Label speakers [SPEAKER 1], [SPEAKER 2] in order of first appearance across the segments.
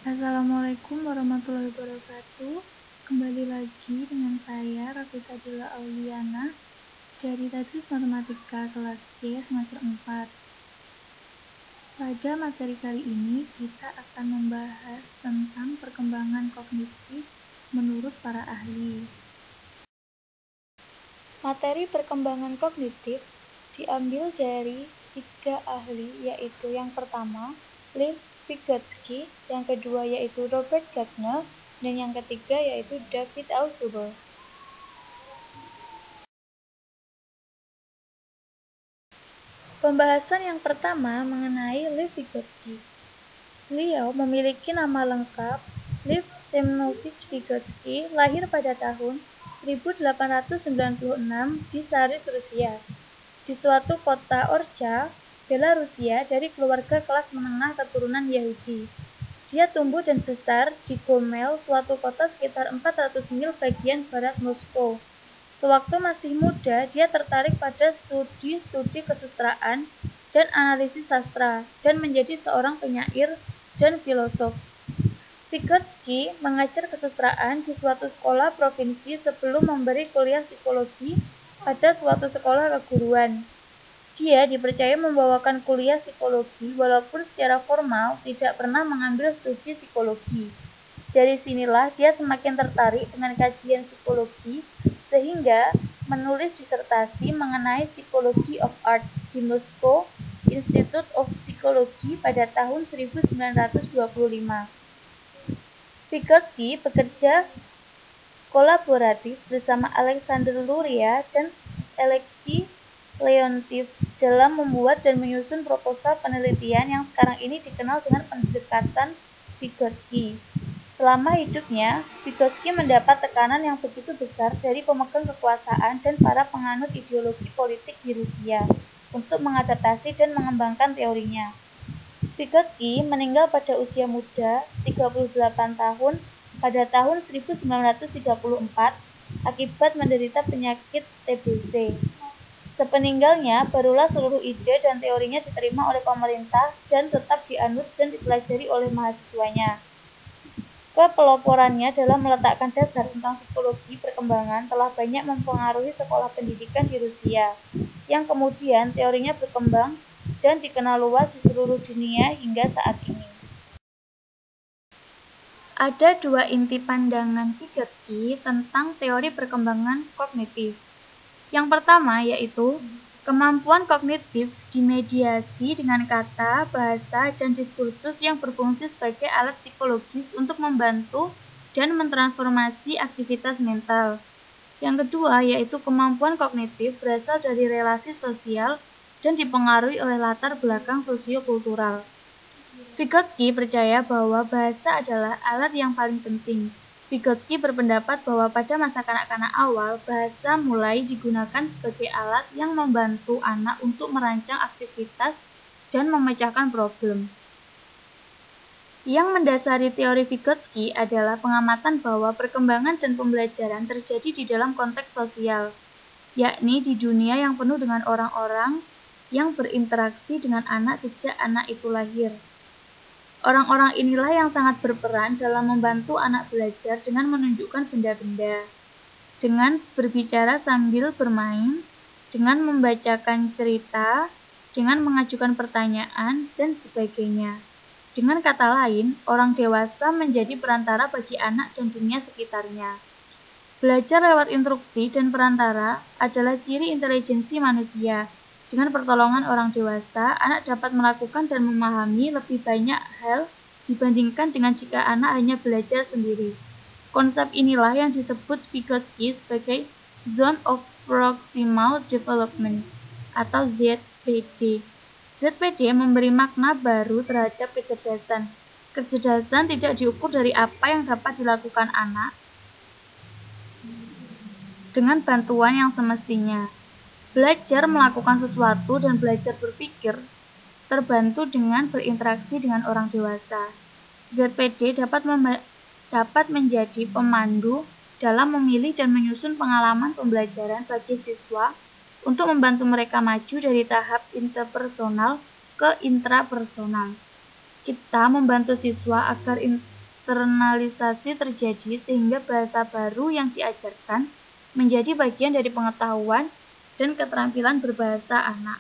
[SPEAKER 1] Assalamualaikum warahmatullahi wabarakatuh. Kembali lagi dengan saya Rafika Dila Auliana dari Tadris Matematika kelas C semester 4. Pada materi kali ini kita akan membahas tentang perkembangan kognitif menurut para ahli. Materi perkembangan kognitif diambil dari 3 ahli, yaitu yang pertama Lev Vygotsky, yang kedua yaitu Robert Gardner, dan yang ketiga yaitu David Altshuler. Pembahasan yang pertama mengenai Lev Vygotsky. Beliau memiliki nama lengkap Lev Semyonovich Vygotsky, lahir pada tahun 1896 di Saris, Rusia, di suatu kota Orcha, Belarusia, dari keluarga kelas menengah keturunan Yahudi. Dia tumbuh dan besar di Gomel, suatu kota sekitar 400 mil bagian barat Moskow. Sewaktu masih muda, dia tertarik pada studi kesusastraan dan analisis sastra, dan menjadi seorang penyair dan filosof. Vygotsky mengajar kesusastraan di suatu sekolah provinsi sebelum memberi kuliah psikologi pada suatu sekolah keguruan. Dia dipercaya membawakan kuliah psikologi walaupun secara formal tidak pernah mengambil studi psikologi. Dari sinilah dia semakin tertarik dengan kajian psikologi sehingga menulis disertasi mengenai Psychology of Art di Moscow Institute of Psychology pada tahun 1925. Vygotsky bekerja kolaboratif bersama Alexander Luria dan Alexei Leontiev dalam membuat dan menyusun proposal penelitian yang sekarang ini dikenal dengan pendekatan Vygotsky. Selama hidupnya, Vygotsky mendapat tekanan yang begitu besar dari pemegang kekuasaan dan para penganut ideologi politik di Rusia untuk mengadaptasi dan mengembangkan teorinya. Vygotsky meninggal pada usia muda, 38 tahun, pada tahun 1934 akibat menderita penyakit TBC. Sepeninggalnya, barulah seluruh ide dan teorinya diterima oleh pemerintah dan tetap dianut dan dipelajari oleh mahasiswanya. Kepeloporannya dalam meletakkan dasar tentang psikologi perkembangan telah banyak mempengaruhi sekolah pendidikan di Rusia, yang kemudian teorinya berkembang dan dikenal luas di seluruh dunia hingga saat ini. Ada 2 inti pandangan Vygotsky tentang teori perkembangan kognitif. Yang pertama yaitu kemampuan kognitif dimediasi dengan kata, bahasa, dan diskursus yang berfungsi sebagai alat psikologis untuk membantu dan mentransformasi aktivitas mental. Yang kedua yaitu kemampuan kognitif berasal dari relasi sosial dan dipengaruhi oleh latar belakang sosiokultural. Vygotsky percaya bahwa bahasa adalah alat yang paling penting. Vygotsky berpendapat bahwa pada masa kanak-kanak awal, bahasa mulai digunakan sebagai alat yang membantu anak untuk merancang aktivitas dan memecahkan problem. Yang mendasari teori Vygotsky adalah pengamatan bahwa perkembangan dan pembelajaran terjadi di dalam konteks sosial, yakni di dunia yang penuh dengan orang-orang yang berinteraksi dengan anak sejak anak itu lahir. Orang-orang inilah yang sangat berperan dalam membantu anak belajar dengan menunjukkan benda-benda, dengan berbicara sambil bermain, dengan membacakan cerita, dengan mengajukan pertanyaan, dan sebagainya. Dengan kata lain, orang dewasa menjadi perantara bagi anak dan dunia sekitarnya. Belajar lewat instruksi dan perantara adalah ciri intelijensi manusia. Dengan pertolongan orang dewasa, anak dapat melakukan dan memahami lebih banyak hal dibandingkan dengan jika anak hanya belajar sendiri. Konsep inilah yang disebut Vygotsky sebagai Zone of Proximal Development atau ZPD. ZPD memberi makna baru terhadap kecerdasan. Kecerdasan tidak diukur dari apa yang dapat dilakukan anak dengan bantuan yang semestinya. Belajar melakukan sesuatu dan belajar berpikir terbantu dengan berinteraksi dengan orang dewasa. ZPD dapat menjadi pemandu dalam memilih dan menyusun pengalaman pembelajaran bagi siswa untuk membantu mereka maju dari tahap interpersonal ke intrapersonal. Kita membantu siswa agar Eksternalisasi terjadi sehingga bahasa baru yang diajarkan menjadi bagian dari pengetahuan dan keterampilan berbahasa anak.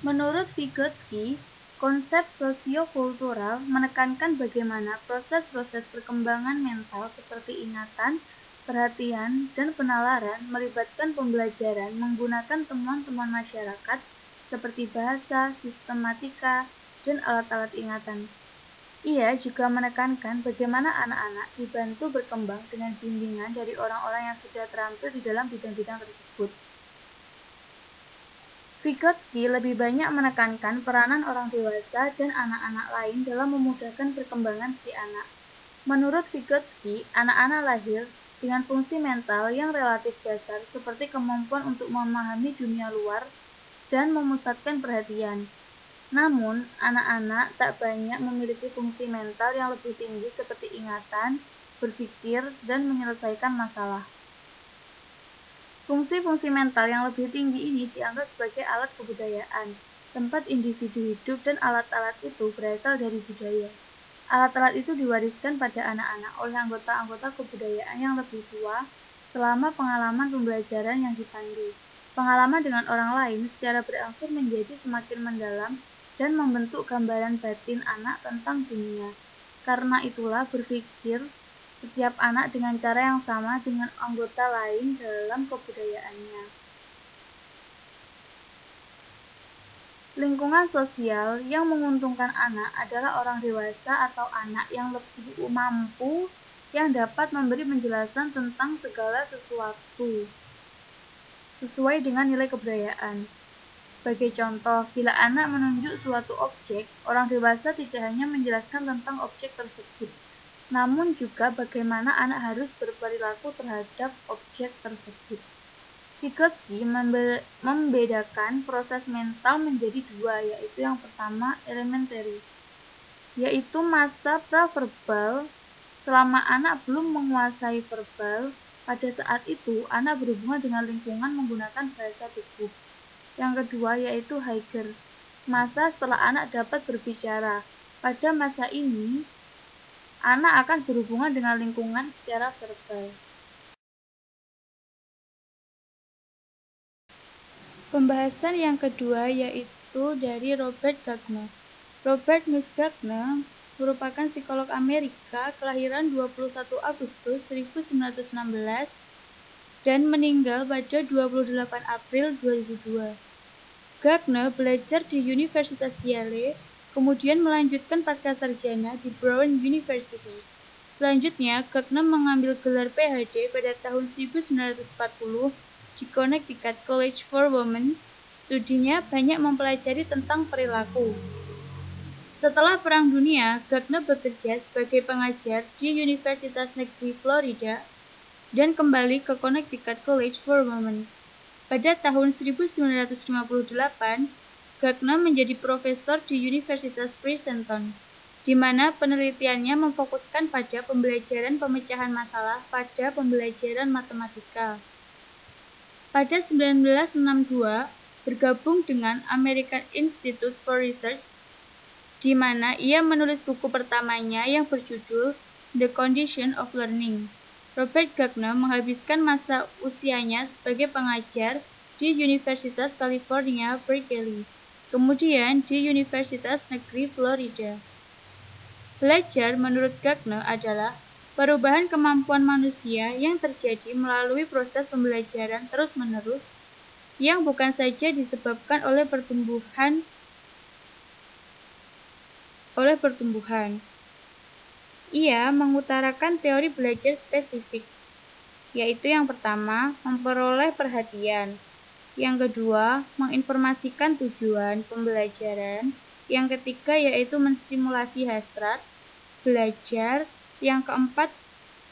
[SPEAKER 1] Menurut Vygotsky, konsep sosiokultural menekankan bagaimana proses-proses perkembangan mental seperti ingatan, perhatian, dan penalaran melibatkan pembelajaran menggunakan temuan-temuan masyarakat seperti bahasa, sistematika, dan alat-alat ingatan. Ia juga menekankan bagaimana anak-anak dibantu berkembang dengan bimbingan dari orang-orang yang sudah terampil di dalam bidang-bidang tersebut. Vygotsky lebih banyak menekankan peranan orang dewasa dan anak-anak lain dalam memudahkan perkembangan si anak. Menurut Vygotsky, anak-anak lahir dengan fungsi mental yang relatif dasar seperti kemampuan untuk memahami dunia luar dan memusatkan perhatian. Namun, anak-anak tak banyak memiliki fungsi mental yang lebih tinggi seperti ingatan, berpikir, dan menyelesaikan masalah. Fungsi-fungsi mental yang lebih tinggi ini dianggap sebagai alat kebudayaan, tempat individu hidup, dan alat-alat itu berasal dari budaya. Alat-alat itu diwariskan pada anak-anak oleh anggota-anggota kebudayaan yang lebih tua selama pengalaman pembelajaran yang dipandu. Pengalaman dengan orang lain secara berangsur menjadi semakin mendalam dan membentuk gambaran batin anak tentang dunia. Karena itulah berpikir setiap anak dengan cara yang sama dengan anggota lain dalam kebudayaannya. Lingkungan sosial yang menguntungkan anak adalah orang dewasa atau anak yang lebih mampu yang dapat memberi penjelasan tentang segala sesuatu sesuai dengan nilai kebudayaan. Sebagai contoh, bila anak menunjuk suatu objek, orang dewasa tidak hanya menjelaskan tentang objek tersebut, namun juga bagaimana anak harus berperilaku terhadap objek tersebut. Vygotsky membedakan proses mental menjadi dua, yaitu yang pertama elementary, yaitu masa praverbal. Selama anak belum menguasai verbal, pada saat itu anak berhubungan dengan lingkungan menggunakan bahasa tubuh. Yang kedua yaitu higher, masa setelah anak dapat berbicara. Pada masa ini, anak akan berhubungan dengan lingkungan secara verbal. Pembahasan yang kedua yaitu dari Robert Gagner. Robert Louis Gagner merupakan psikolog Amerika kelahiran 21 Agustus 1916 dan meninggal pada 28 April 2002. Gagner belajar di Universitas Yale, kemudian melanjutkan pascasarjana di Brown University. Selanjutnya, Gagner mengambil gelar PhD pada tahun 1940 di Connecticut College for Women. Studinya banyak mempelajari tentang perilaku. Setelah Perang Dunia, Gagner bekerja sebagai pengajar di Universitas Negeri Florida dan kembali ke Connecticut College for Women. Pada tahun 1958, Gagner menjadi profesor di Universitas Princeton, di mana penelitiannya memfokuskan pada pembelajaran pemecahan masalah pada pembelajaran matematika. Pada 1962, bergabung dengan American Institute for Research, di mana ia menulis buku pertamanya yang berjudul The Condition of Learning. Robert Gagner menghabiskan masa usianya sebagai pengajar di Universitas California, Berkeley, kemudian di Universitas Negeri Florida. Belajar menurut Gagner adalah perubahan kemampuan manusia yang terjadi melalui proses pembelajaran terus-menerus yang bukan saja disebabkan oleh pertumbuhan. Ia mengutarakan teori belajar spesifik, yaitu yang pertama, memperoleh perhatian, yang kedua, menginformasikan tujuan pembelajaran, yang ketiga yaitu menstimulasi hasrat belajar, yang keempat,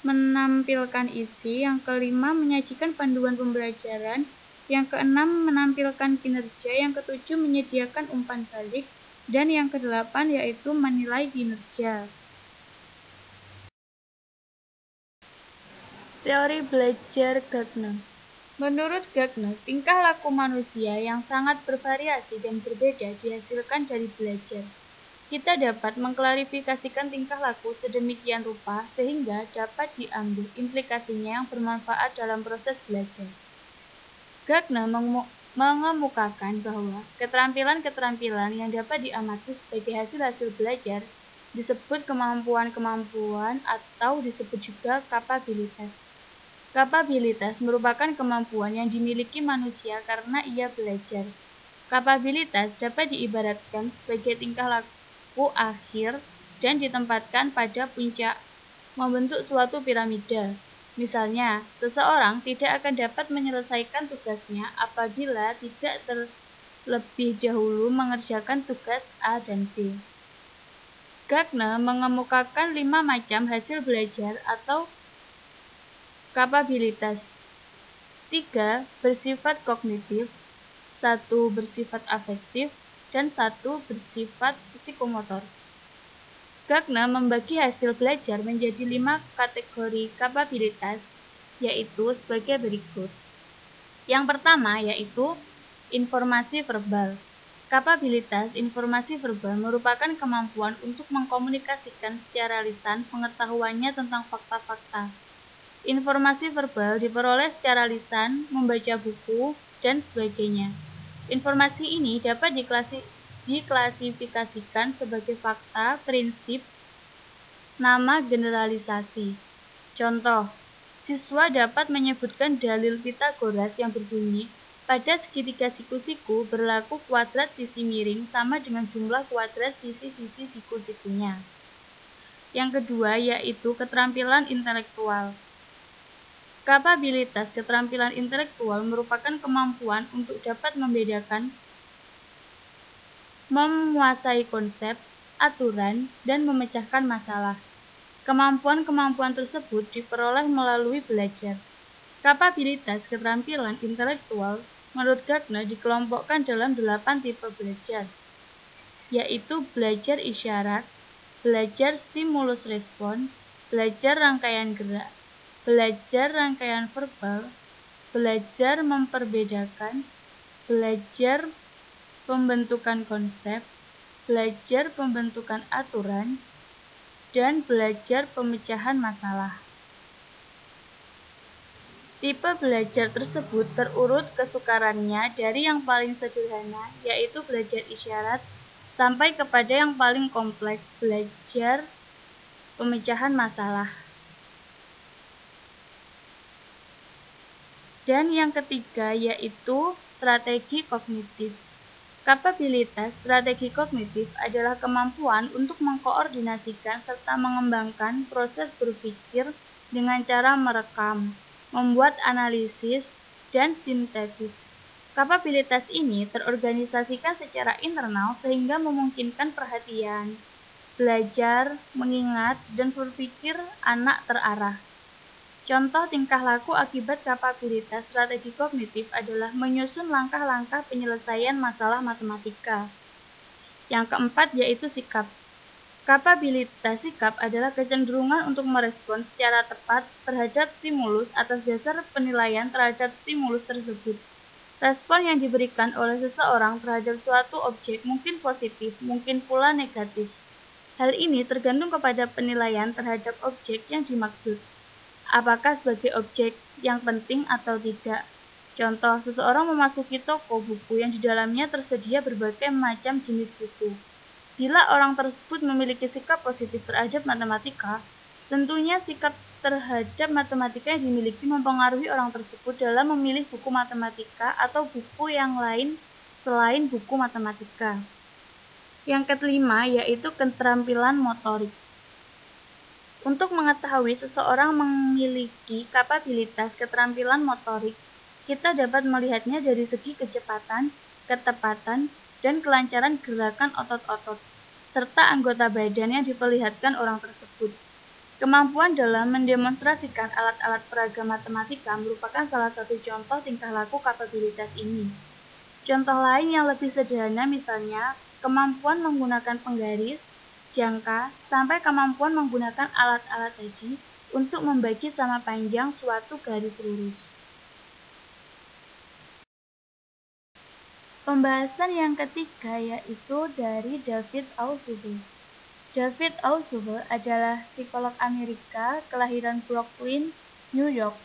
[SPEAKER 1] menampilkan isi, yang kelima, menyajikan panduan pembelajaran, yang keenam, menampilkan kinerja, yang ketujuh, menyediakan umpan balik, dan yang kedelapan yaitu menilai kinerja. Teori belajar Gagner. Menurut Gagner, tingkah laku manusia yang sangat bervariasi dan berbeda dihasilkan dari belajar. Kita dapat mengklarifikasikan tingkah laku sedemikian rupa sehingga dapat diambil implikasinya yang bermanfaat dalam proses belajar. Gardner mengemukakan bahwa keterampilan-keterampilan yang dapat diamati sebagai hasil-hasil belajar disebut kemampuan-kemampuan atau disebut juga kapabilitas. Kapabilitas merupakan kemampuan yang dimiliki manusia karena ia belajar. Kapabilitas dapat diibaratkan sebagai tingkah laku akhir dan ditempatkan pada puncak membentuk suatu piramida. Misalnya, seseorang tidak akan dapat menyelesaikan tugasnya apabila tidak terlebih dahulu mengerjakan tugas A dan B. Gardner mengemukakan 5 macam hasil belajar atau kapabilitas. 3 bersifat kognitif, 1 bersifat afektif, dan 1 bersifat psikomotor. Gardner membagi hasil belajar menjadi 5 kategori kapabilitas, yaitu sebagai berikut. Yang pertama yaitu informasi verbal. Kapabilitas informasi verbal merupakan kemampuan untuk mengkomunikasikan secara lisan pengetahuannya tentang fakta-fakta. Informasi verbal diperoleh secara lisan, membaca buku, dan sebagainya. Informasi ini dapat diklasifikasikan sebagai fakta, prinsip, nama, generalisasi. Contoh, siswa dapat menyebutkan dalil Pythagoras yang berbunyi, pada segitiga siku-siku berlaku kuadrat sisi miring sama dengan jumlah kuadrat sisi-sisi siku-sikunya. Yang kedua yaitu keterampilan intelektual. Kapabilitas keterampilan intelektual merupakan kemampuan untuk dapat membedakan, menguasai konsep, aturan, dan memecahkan masalah. Kemampuan-kemampuan tersebut diperoleh melalui belajar. Kapabilitas keterampilan intelektual menurut Gardner dikelompokkan dalam 8 tipe belajar, yaitu belajar isyarat, belajar stimulus respon, belajar rangkaian gerak, belajar rangkaian verbal, belajar memperbedakan, belajar pembentukan konsep, belajar pembentukan aturan, dan belajar pemecahan masalah. Tipe belajar tersebut terurut kesukarannya dari yang paling sederhana, yaitu belajar isyarat, sampai kepada yang paling kompleks, belajar pemecahan masalah. Dan yang ketiga yaitu strategi kognitif. Kapabilitas strategi kognitif adalah kemampuan untuk mengkoordinasikan serta mengembangkan proses berpikir dengan cara merekam, membuat analisis, dan sintesis. Kapabilitas ini terorganisasikan secara internal sehingga memungkinkan perhatian, belajar, mengingat, dan berpikir anak terarah. Contoh tingkah laku akibat kapabilitas strategi kognitif adalah menyusun langkah-langkah penyelesaian masalah matematika. Yang keempat yaitu sikap. Kapabilitas sikap adalah kecenderungan untuk merespon secara tepat terhadap stimulus atas dasar penilaian terhadap stimulus tersebut. Respon yang diberikan oleh seseorang terhadap suatu objek mungkin positif, mungkin pula negatif. Hal ini tergantung kepada penilaian terhadap objek yang dimaksud. Apakah sebagai objek yang penting atau tidak. Contoh, seseorang memasuki toko buku yang di dalamnya tersedia berbagai macam jenis buku. Bila orang tersebut memiliki sikap positif terhadap matematika, tentunya sikap terhadap matematika yang dimiliki mempengaruhi orang tersebut dalam memilih buku matematika atau buku yang lain selain buku matematika. Yang kelima yaitu keterampilan motorik. Untuk mengetahui seseorang memiliki kapabilitas keterampilan motorik, kita dapat melihatnya dari segi kecepatan, ketepatan, dan kelancaran gerakan otot-otot, serta anggota badan yang diperlihatkan orang tersebut. Kemampuan dalam mendemonstrasikan alat-alat peraga matematika merupakan salah satu contoh tingkah laku kapabilitas ini. Contoh lain yang lebih sederhana misalnya, kemampuan menggunakan penggaris, jangka, sampai kemampuan menggunakan alat-alat tadi untuk membagi sama panjang suatu garis lurus. Pembahasan yang ketiga yaitu dari David Ausubel. David Ausubel adalah psikolog Amerika kelahiran Brooklyn, New York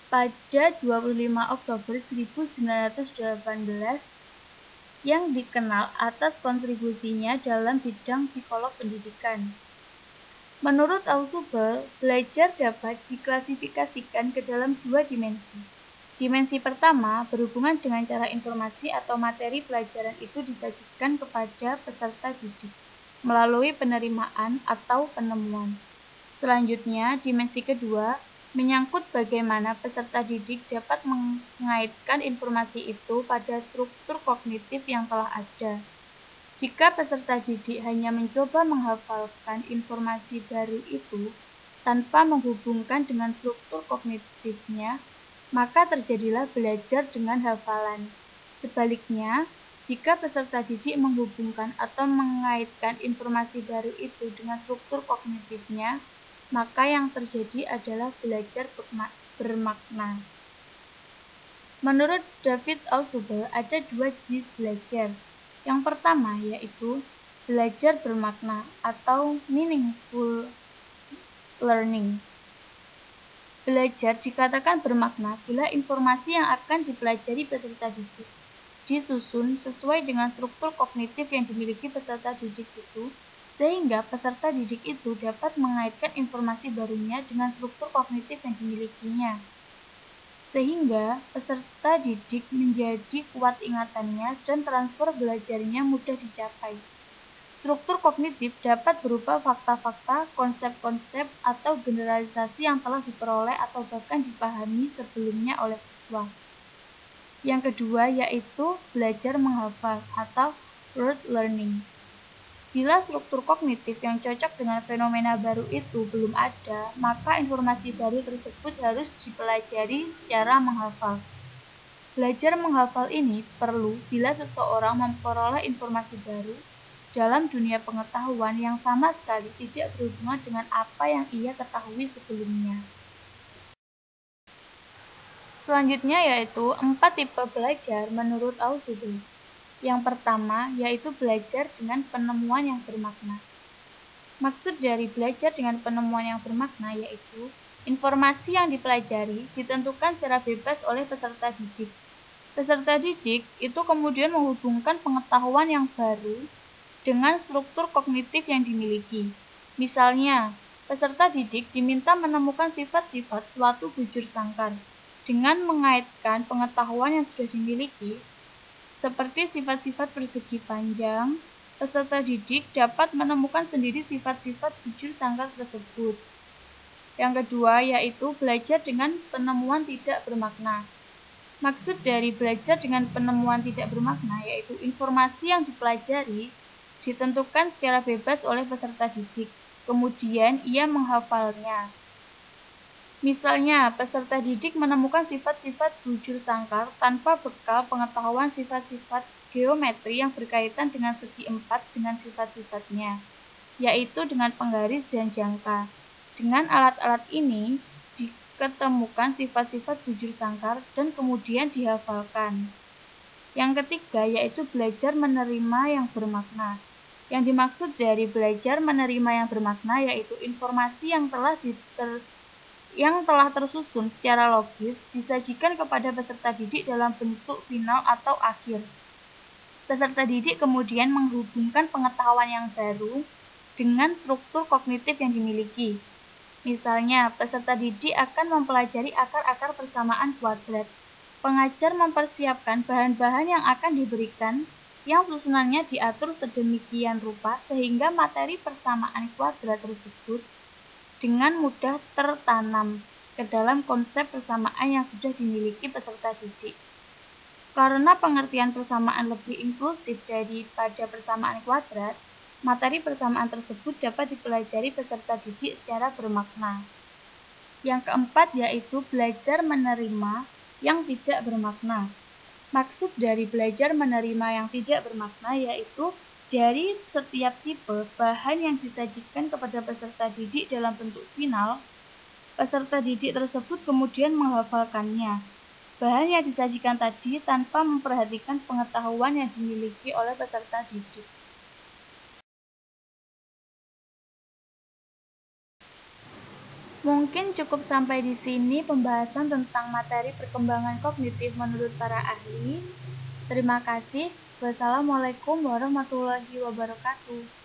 [SPEAKER 1] pada 25 Oktober 1918 yang dikenal atas kontribusinya dalam bidang psikolog pendidikan. Menurut Ausubel, belajar dapat diklasifikasikan ke dalam dua dimensi. Dimensi pertama berhubungan dengan cara informasi atau materi pelajaran itu disajikan kepada peserta didik melalui penerimaan atau penemuan. Selanjutnya, dimensi kedua menyangkut bagaimana peserta didik dapat mengaitkan informasi itu pada struktur kognitif yang telah ada. Jika peserta didik hanya mencoba menghafalkan informasi baru itu tanpa menghubungkan dengan struktur kognitifnya, maka terjadilah belajar dengan hafalan. Sebaliknya, jika peserta didik menghubungkan atau mengaitkan informasi baru itu dengan struktur kognitifnya, maka yang terjadi adalah belajar bermakna. Menurut David Ausubel, ada dua jenis belajar. Yang pertama yaitu belajar bermakna atau meaningful learning. Belajar dikatakan bermakna bila informasi yang akan dipelajari peserta didik disusun sesuai dengan struktur kognitif yang dimiliki peserta didik itu, sehingga peserta didik itu dapat mengaitkan informasi barunya dengan struktur kognitif yang dimilikinya. Sehingga peserta didik menjadi kuat ingatannya dan transfer belajarnya mudah dicapai. Struktur kognitif dapat berupa fakta-fakta, konsep-konsep, atau generalisasi yang telah diperoleh atau bahkan dipahami sebelumnya oleh siswa. Yang kedua yaitu belajar menghafal atau rote learning. Bila struktur kognitif yang cocok dengan fenomena baru itu belum ada, maka informasi baru tersebut harus dipelajari secara menghafal. Belajar menghafal ini perlu bila seseorang memperoleh informasi baru dalam dunia pengetahuan yang sama sekali tidak berhubungan dengan apa yang ia ketahui sebelumnya. Selanjutnya yaitu 4 tipe belajar menurut Ausubel. Yang pertama yaitu belajar dengan penemuan yang bermakna. Maksud dari belajar dengan penemuan yang bermakna yaitu informasi yang dipelajari ditentukan secara bebas oleh peserta didik. Peserta didik itu kemudian menghubungkan pengetahuan yang baru dengan struktur kognitif yang dimiliki. Misalnya, peserta didik diminta menemukan sifat-sifat suatu bujur sangkar dengan mengaitkan pengetahuan yang sudah dimiliki. Seperti sifat-sifat persegi panjang, peserta didik dapat menemukan sendiri sifat-sifat bujur sangkar tersebut. Yang kedua yaitu belajar dengan penemuan tidak bermakna. Maksud dari belajar dengan penemuan tidak bermakna yaitu informasi yang dipelajari ditentukan secara bebas oleh peserta didik, kemudian ia menghafalnya. Misalnya, peserta didik menemukan sifat-sifat bujur sangkar tanpa bekal pengetahuan sifat-sifat geometri yang berkaitan dengan segi empat dengan sifat-sifatnya, yaitu dengan penggaris dan jangka. Dengan alat-alat ini, diketemukan sifat-sifat bujur sangkar dan kemudian dihafalkan. Yang ketiga yaitu belajar menerima yang bermakna. Yang dimaksud dari belajar menerima yang bermakna yaitu informasi yang telah tersusun secara logis disajikan kepada peserta didik dalam bentuk final atau akhir. Peserta didik kemudian menghubungkan pengetahuan yang baru dengan struktur kognitif yang dimiliki. Misalnya, peserta didik akan mempelajari akar-akar persamaan kuadrat. Pengajar mempersiapkan bahan-bahan yang akan diberikan yang susunannya diatur sedemikian rupa sehingga materi persamaan kuadrat tersebut dengan mudah tertanam ke dalam konsep persamaan yang sudah dimiliki peserta didik. Karena pengertian persamaan lebih inklusif daripada persamaan kuadrat, materi persamaan tersebut dapat dipelajari peserta didik secara bermakna. Yang keempat yaitu belajar menerima yang tidak bermakna. Maksud dari belajar menerima yang tidak bermakna yaitu dari setiap tipe bahan yang disajikan kepada peserta didik dalam bentuk final, peserta didik tersebut kemudian menghafalkannya. bahan yang disajikan tadi tanpa memperhatikan pengetahuan yang dimiliki oleh peserta didik. Mungkin cukup sampai di sini pembahasan tentang materi perkembangan kognitif menurut para ahli. Terima kasih. Wassalamualaikum warahmatullahi wabarakatuh.